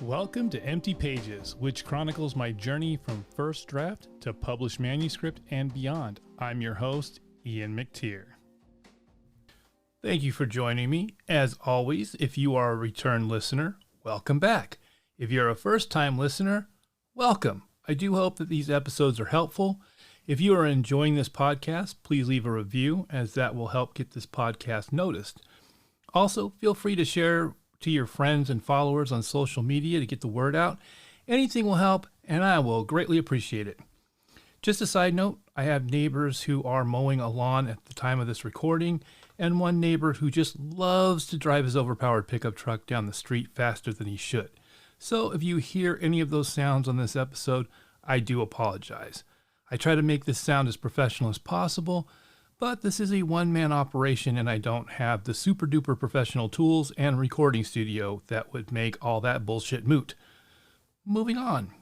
Welcome to Empty Pages, which chronicles my journey from first draft to published manuscript and beyond. I'm your host, Ian MacTire. Thank you for joining me. As always, if you are a return listener, welcome back. If you're a first-time listener, welcome. I do hope that these episodes are helpful. If you are enjoying this podcast, please leave a review, as that will help get this podcast noticed. Also, feel free to share to your friends and followers on social media to get the word out. Anything will help, and I will greatly appreciate it. Just a side note, I have neighbors who are mowing a lawn at the time of this recording, and one neighbor who just loves to drive his overpowered pickup truck down the street faster than he should. So if you hear any of those sounds on this episode, I do apologize. I try to make this sound as professional as possible, but this is a one-man operation and I don't have the super-duper professional tools and recording studio that would make all that bullshit moot. Moving on.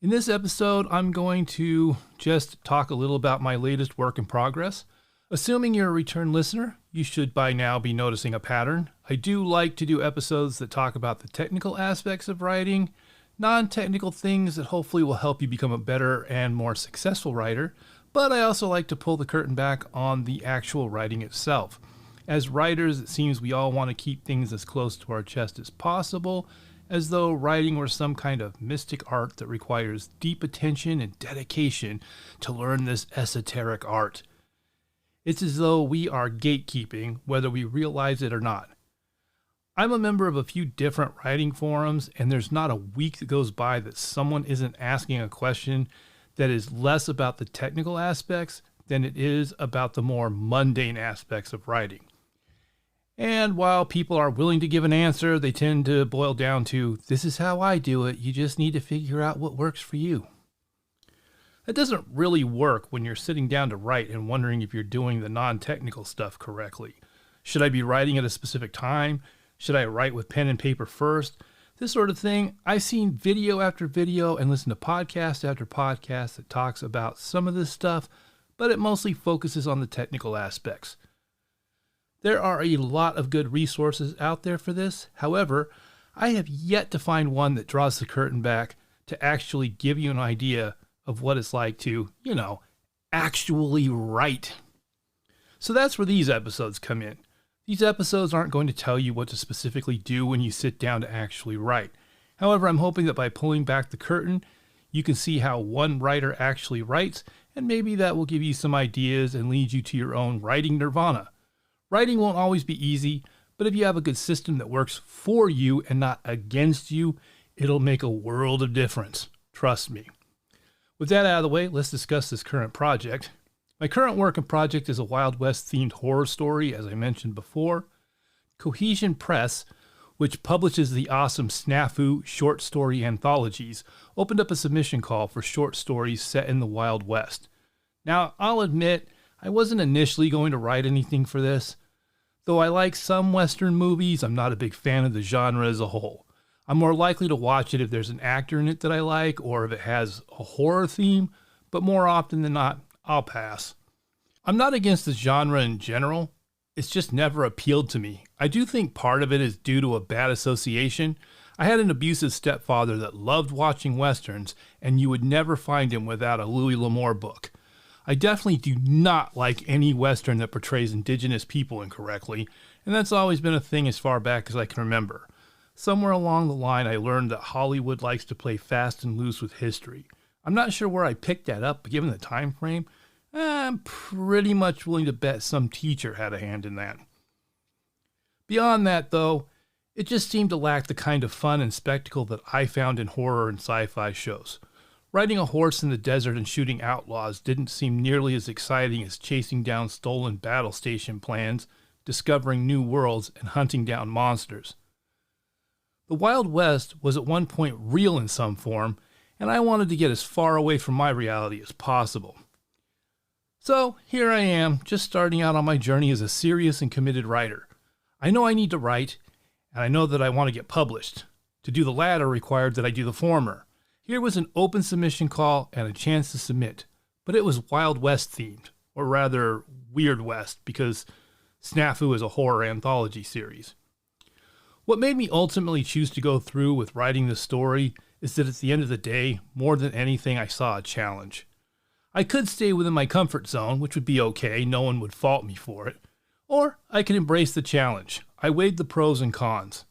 In this episode, I'm going to just talk a little about my latest work in progress. Assuming you're a return listener, you should by now be noticing a pattern. I do like to do episodes that talk about the technical aspects of writing, non-technical things that hopefully will help you become a better and more successful writer, but I also like to pull the curtain back on the actual writing itself. As writers, it seems we all want to keep things as close to our chest as possible, as though writing were some kind of mystic art that requires deep attention and dedication to learn this esoteric art. It's as though we are gatekeeping, whether we realize it or not. I'm a member of a few different writing forums, and there's not a week that goes by that someone isn't asking a question that is less about the technical aspects than it is about the more mundane aspects of writing. And while people are willing to give an answer, they tend to boil down to, this is how I do it, you just need to figure out what works for you. That doesn't really work when you're sitting down to write and wondering if you're doing the non-technical stuff correctly. Should I be writing at a specific time? Should I write with pen and paper first? This sort of thing. I've seen video after video and listened to podcast after podcast that talks about some of this stuff, but it mostly focuses on the technical aspects. There are a lot of good resources out there for this. However, I have yet to find one that draws the curtain back to actually give you an idea of what it's like to, actually write. So that's where these episodes come in. These episodes aren't going to tell you what to specifically do when you sit down to actually write. However, I'm hoping that by pulling back the curtain, you can see how one writer actually writes, and maybe that will give you some ideas and lead you to your own writing nirvana. Writing won't always be easy, but if you have a good system that works for you and not against you, it'll make a world of difference. Trust me. With that out of the way, let's discuss this current project. My current work and project is a Wild West-themed horror story, as I mentioned before. Cohesion Press, which publishes the awesome Snafu short story anthologies, opened up a submission call for short stories set in the Wild West. Now, I'll admit, I wasn't initially going to write anything for this. Though I like some Western movies, I'm not a big fan of the genre as a whole. I'm more likely to watch it if there's an actor in it that I like, or if it has a horror theme, but more often than not, I'll pass. I'm not against the genre in general, it's just never appealed to me. I do think part of it is due to a bad association. I had an abusive stepfather that loved watching Westerns, and you would never find him without a Louis L'Amour book. I definitely do not like any Western that portrays indigenous people incorrectly, and that's always been a thing as far back as I can remember. Somewhere along the line I learned that Hollywood likes to play fast and loose with history. I'm not sure where I picked that up, but given the time frame, I'm pretty much willing to bet some teacher had a hand in that. Beyond that, though, it just seemed to lack the kind of fun and spectacle that I found in horror and sci-fi shows. Riding a horse in the desert and shooting outlaws didn't seem nearly as exciting as chasing down stolen battle station plans, discovering new worlds, and hunting down monsters. The Wild West was at one point real in some form, and I wanted to get as far away from my reality as possible. So here I am, just starting out on my journey as a serious and committed writer. I know I need to write, and I know that I want to get published. To do the latter required that I do the former. Here was an open submission call and a chance to submit, but it was Wild West themed, or rather Weird West, because Snafu is a horror anthology series. What made me ultimately choose to go through with writing this story is that at the end of the day, more than anything, I saw a challenge. I could stay within my comfort zone, which would be okay, no one would fault me for it. Or I could embrace the challenge. I weighed the pros and cons.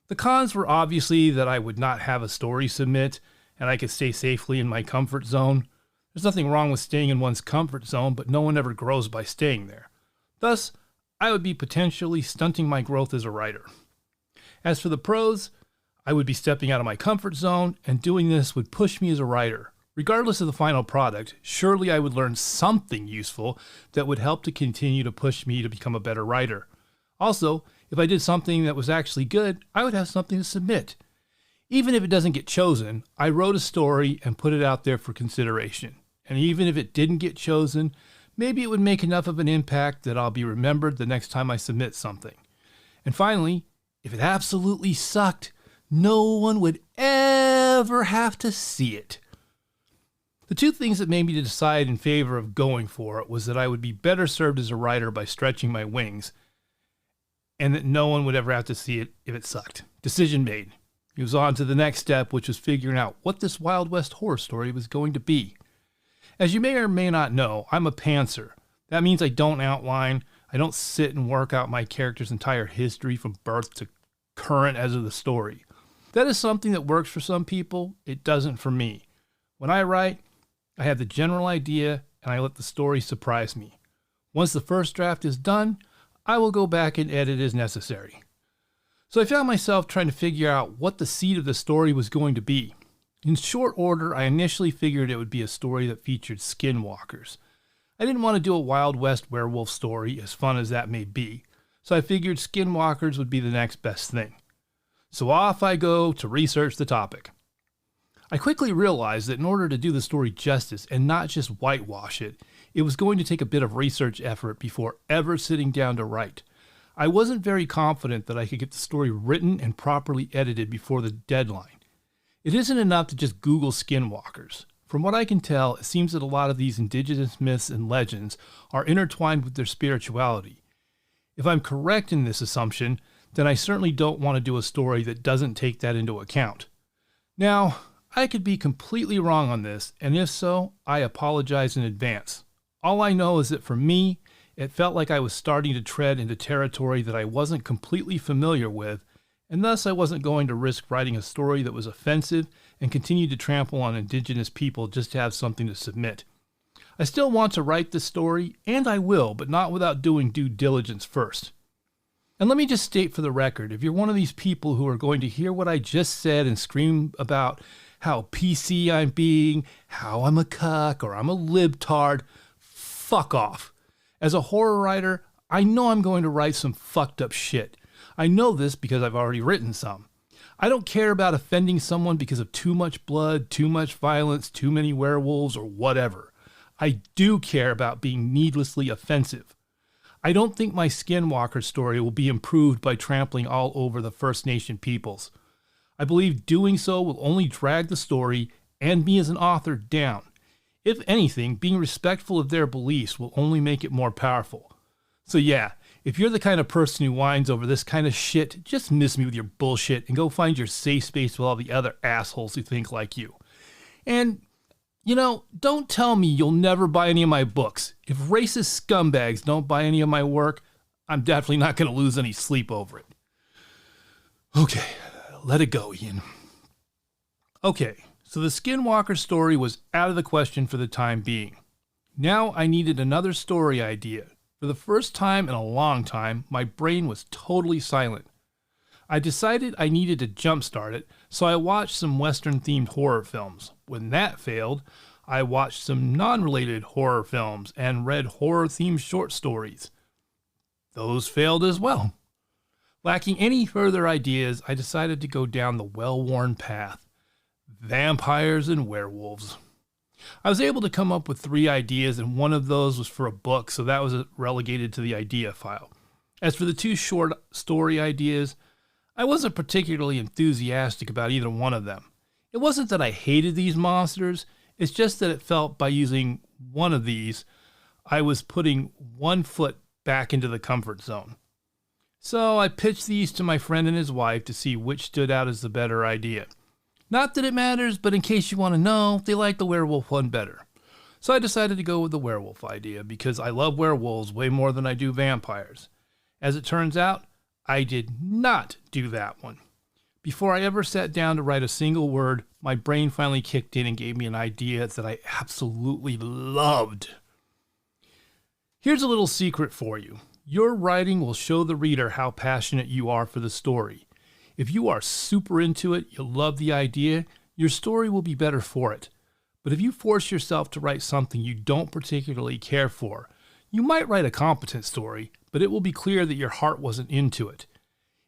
The cons were obviously that I would not have a story submit, and I could stay safely in my comfort zone. There's nothing wrong with staying in one's comfort zone, but no one ever grows by staying there. Thus, I would be potentially stunting my growth as a writer. As for the pros, I would be stepping out of my comfort zone, and doing this would push me as a writer. Regardless of the final product, surely I would learn something useful that would help to continue to push me to become a better writer. Also, if I did something that was actually good, I would have something to submit. Even if it doesn't get chosen, I wrote a story and put it out there for consideration. And even if it didn't get chosen, maybe it would make enough of an impact that I'll be remembered the next time I submit something. And finally, if it absolutely sucked, no one would ever have to see it. The two things that made me to decide in favor of going for it was that I would be better served as a writer by stretching my wings, and that no one would ever have to see it if it sucked. Decision made. He was on to the next step, which was figuring out what this Wild West horror story was going to be. As you may or may not know, I'm a pantser. That means I don't outline, I don't sit and work out my character's entire history from birth to current as of the story. That is something that works for some people, it doesn't for me. When I write, I have the general idea and I let the story surprise me. Once the first draft is done, I will go back and edit as necessary. So I found myself trying to figure out what the seed of the story was going to be. In short order, I initially figured it would be a story that featured skinwalkers. I didn't want to do a Wild West werewolf story, as fun as that may be, so I figured skinwalkers would be the next best thing. So off I go to research the topic. I quickly realized that in order to do the story justice and not just whitewash it, it was going to take a bit of research effort before ever sitting down to write. I wasn't very confident that I could get the story written and properly edited before the deadline. It isn't enough to just Google skinwalkers. From what I can tell, it seems that a lot of these indigenous myths and legends are intertwined with their spirituality. If I'm correct in this assumption, then I certainly don't want to do a story that doesn't take that into account. Now, I could be completely wrong on this, and if so, I apologize in advance. All I know is that for me, it felt like I was starting to tread into territory that I wasn't completely familiar with, and thus I wasn't going to risk writing a story that was offensive and continue to trample on indigenous people just to have something to submit. I still want to write this story, and I will, but not without doing due diligence first. And let me just state for the record, if you're one of these people who are going to hear what I just said and scream about how PC I'm being, how I'm a cuck, or I'm a libtard, fuck off. As a horror writer, I know I'm going to write some fucked up shit. I know this because I've already written some. I don't care about offending someone because of too much blood, too much violence, too many werewolves, or whatever. I do care about being needlessly offensive. I don't think my Skinwalker story will be improved by trampling all over the First Nation peoples. I believe doing so will only drag the story and me as an author down. If anything, being respectful of their beliefs will only make it more powerful. So yeah, if you're the kind of person who whines over this kind of shit, just miss me with your bullshit and go find your safe space with all the other assholes who think like you. And, don't tell me you'll never buy any of my books. If racist scumbags don't buy any of my work, I'm definitely not going to lose any sleep over it. Okay, let it go, Ian. Okay, so the Skinwalker story was out of the question for the time being. Now I needed another story idea. For the first time in a long time, my brain was totally silent. I decided I needed to jumpstart it, so I watched some Western-themed horror films. When that failed, I watched some non-related horror films and read horror-themed short stories. Those failed as well. Lacking any further ideas, I decided to go down the well-worn path. Vampires and werewolves. I was able to come up with 3 ideas, and one of those was for a book, so that was relegated to the idea file. As for the 2 short story ideas, I wasn't particularly enthusiastic about either one of them. It wasn't that I hated these monsters, it's just that it felt by using one of these, I was putting one foot back into the comfort zone. So I pitched these to my friend and his wife to see which stood out as the better idea. Not that it matters, but in case you want to know, they liked the werewolf one better. So I decided to go with the werewolf idea because I love werewolves way more than I do vampires. As it turns out, I did not do that one. Before I ever sat down to write a single word, my brain finally kicked in and gave me an idea that I absolutely loved. Here's a little secret for you. Your writing will show the reader how passionate you are for the story. If you are super into it, you'll love the idea, your story will be better for it. But if you force yourself to write something you don't particularly care for, you might write a competent story, but it will be clear that your heart wasn't into it.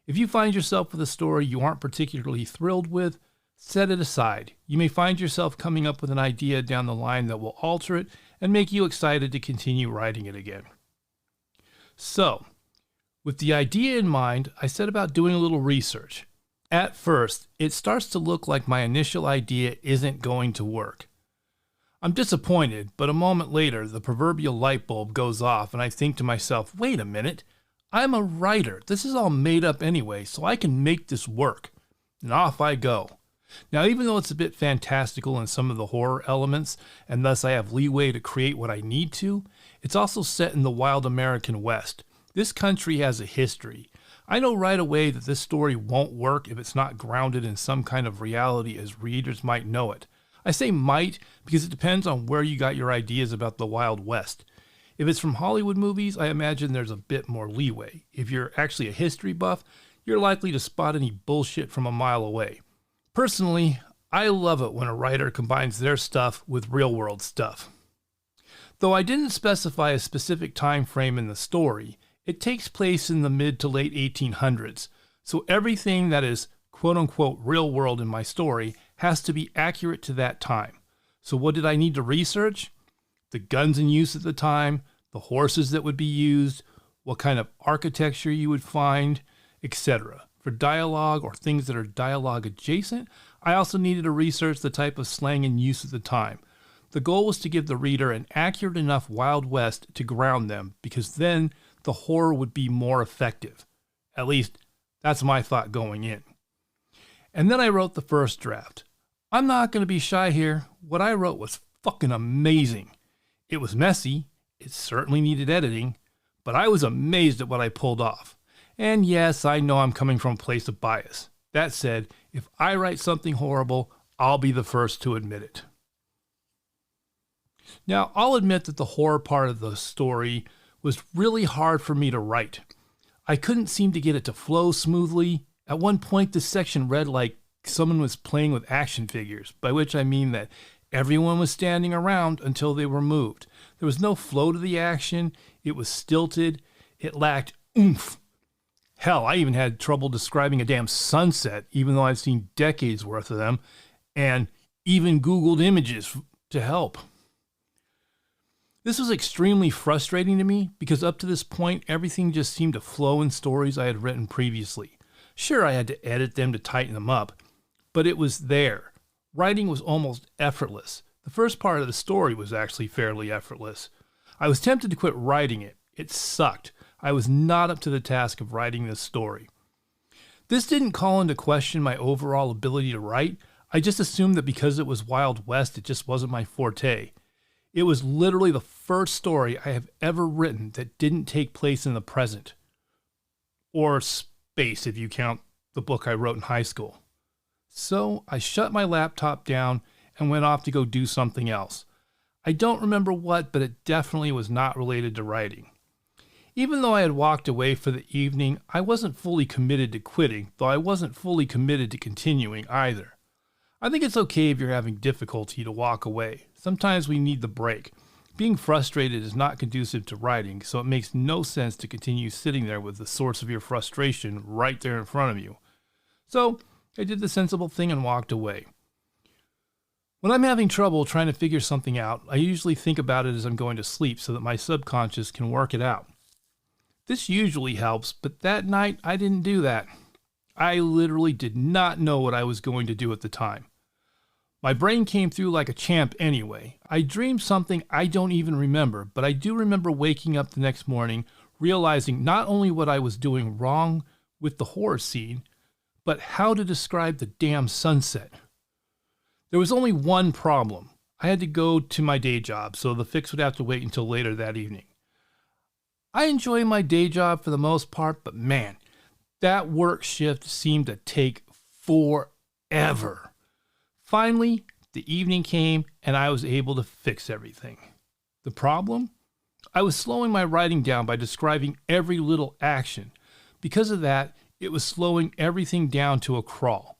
If you find yourself with a story you aren't particularly thrilled with, set it aside. You may find yourself coming up with an idea down the line that will alter it and make you excited to continue writing it again. So, with the idea in mind, I set about doing a little research. At first, it starts to look like my initial idea isn't going to work. I'm disappointed, but a moment later, the proverbial light bulb goes off and I think to myself, wait a minute, I'm a writer. This is all made up anyway, so I can make this work. And off I go. Now, even though it's a bit fantastical in some of the horror elements, and thus I have leeway to create what I need to, it's also set in the wild American West. This country has a history. I know right away that this story won't work if it's not grounded in some kind of reality as readers might know it. I say might because it depends on where you got your ideas about the Wild West. If it's from Hollywood movies, I imagine there's a bit more leeway. If you're actually a history buff, you're likely to spot any bullshit from a mile away. Personally, I love it when a writer combines their stuff with real-world stuff. Though I didn't specify a specific time frame in the story, it takes place in the mid to late 1800s, so everything that is quote-unquote real-world in my story has to be accurate to that time. So what did I need to research? The guns in use at the time, the horses that would be used, what kind of architecture you would find, etc. For dialogue or things that are dialogue adjacent, I also needed to research the type of slang in use at the time. The goal was to give the reader an accurate enough Wild West to ground them, because then the horror would be more effective. At least, that's my thought going in. And then I wrote the first draft. I'm not going to be shy here. What I wrote was fucking amazing. It was messy. It certainly needed editing. But I was amazed at what I pulled off. And yes, I know I'm coming from a place of bias. That said, if I write something horrible, I'll be the first to admit it. Now, I'll admit that the horror part of the story was really hard for me to write. I couldn't seem to get it to flow smoothly. At one point, this section read like someone was playing with action figures, by which I mean that everyone was standing around until they were moved. There was no flow to the action. It was stilted. It lacked oomph. Hell, I even had trouble describing a damn sunset, even though I've seen decades worth of them, and even Googled images to help. This was extremely frustrating to me because up to this point, everything just seemed to flow in stories I had written previously. Sure, I had to edit them to tighten them up, but it was there. Writing was almost effortless. The first part of the story was actually fairly effortless. I was tempted to quit writing it. It sucked. I was not up to the task of writing this story. This didn't call into question my overall ability to write. I just assumed that because it was Wild West, it just wasn't my forte. It was literally the first story I have ever written that didn't take place in the present. Or space, if you count the book I wrote in high school. So I shut my laptop down and went off to go do something else. I don't remember what, but it definitely was not related to writing. Even though I had walked away for the evening, I wasn't fully committed to quitting, though I wasn't fully committed to continuing either. I think it's okay if you're having difficulty to walk away. Sometimes we need the break. Being frustrated is not conducive to writing, so it makes no sense to continue sitting there with the source of your frustration right there in front of you. So I did the sensible thing and walked away. When I'm having trouble trying to figure something out, I usually think about it as I'm going to sleep so that my subconscious can work it out. This usually helps, but that night I didn't do that. I literally did not know what I was going to do at the time. My brain came through like a champ anyway. I dreamed something I don't even remember, but I do remember waking up the next morning, realizing not only what I was doing wrong with the horror scene, but how to describe the damn sunset. There was only one problem. I had to go to my day job, so the fix would have to wait until later that evening. I enjoy my day job for the most part, but man, that work shift seemed to take forever. Finally, the evening came and I was able to fix everything. The problem? I was slowing my writing down by describing every little action. Because of that, it was slowing everything down to a crawl.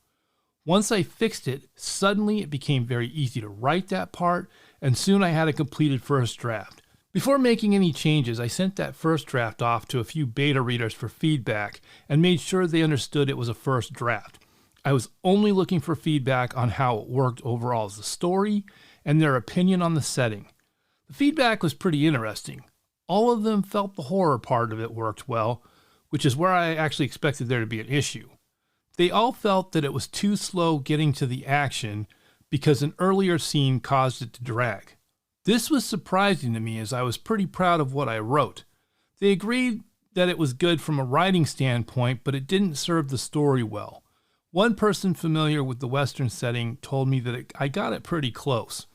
Once I fixed it, suddenly it became very easy to write that part, and soon I had a completed first draft. Before making any changes, I sent that first draft off to a few beta readers for feedback and made sure they understood it was a first draft. I was only looking for feedback on how it worked overall as a story and their opinion on the setting. The feedback was pretty interesting. All of them felt the horror part of it worked well, which is where I actually expected there to be an issue. They all felt that it was too slow getting to the action because an earlier scene caused it to drag. This was surprising to me as I was pretty proud of what I wrote. They agreed that it was good from a writing standpoint, but it didn't serve the story well. One person familiar with the Western setting told me that I got it pretty close.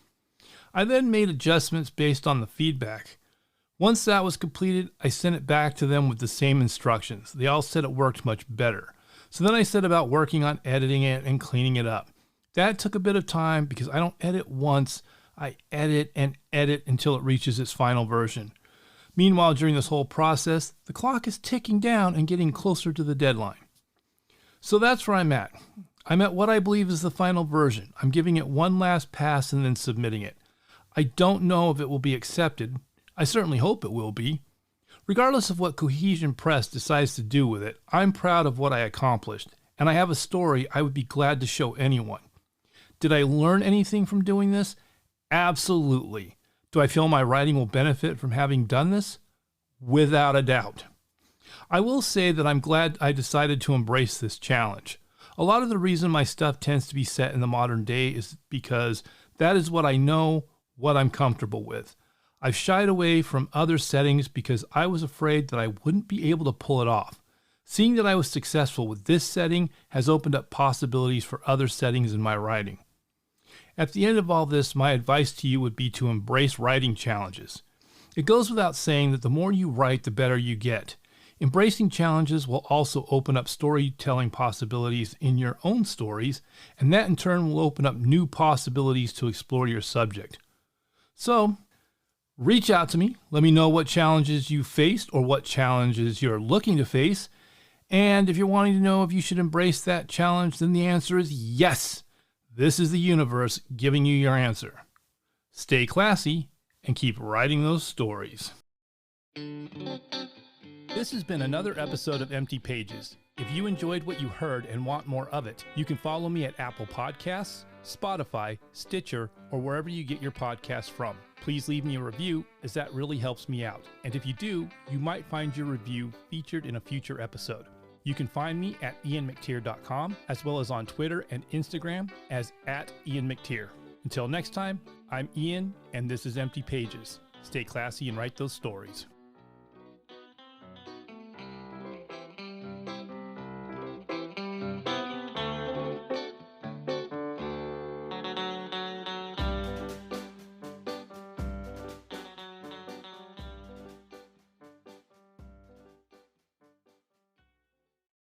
I then made adjustments based on the feedback. Once that was completed, I sent it back to them with the same instructions. They all said it worked much better. So then I set about working on editing it and cleaning it up. That took a bit of time because I don't edit once. I edit and edit until it reaches its final version. Meanwhile, during this whole process, the clock is ticking down and getting closer to the deadline. So that's where I'm at. I'm at what I believe is the final version. I'm giving it one last pass and then submitting it. I don't know if it will be accepted. I certainly hope it will be. Regardless of what Cohesion Press decides to do with it, I'm proud of what I accomplished, and I have a story I would be glad to show anyone. Did I learn anything from doing this? Absolutely. Do I feel my writing will benefit from having done this? Without a doubt. I will say that I'm glad I decided to embrace this challenge. A lot of the reason my stuff tends to be set in the modern day is because that is what I know, what I'm comfortable with. I've shied away from other settings because I was afraid that I wouldn't be able to pull it off. Seeing that I was successful with this setting has opened up possibilities for other settings in my writing. At the end of all this, my advice to you would be to embrace writing challenges. It goes without saying that the more you write, the better you get. Embracing challenges will also open up storytelling possibilities in your own stories, and that in turn will open up new possibilities to explore your subject. So, reach out to me. Let me know what challenges you faced or what challenges you're looking to face. And if you're wanting to know if you should embrace that challenge, then the answer is yes. This is the universe giving you your answer. Stay classy and keep writing those stories. This has been another episode of Empty Pages. If you enjoyed what you heard and want more of it, you can follow me at Apple Podcasts, Spotify, Stitcher, or wherever you get your podcasts from. Please leave me a review, as that really helps me out. And if you do, you might find your review featured in a future episode. You can find me at ianmactire.com, as well as on Twitter and Instagram as @IanMacTire. Until next time, I'm Ian, and this is Empty Pages. Stay classy and write those stories.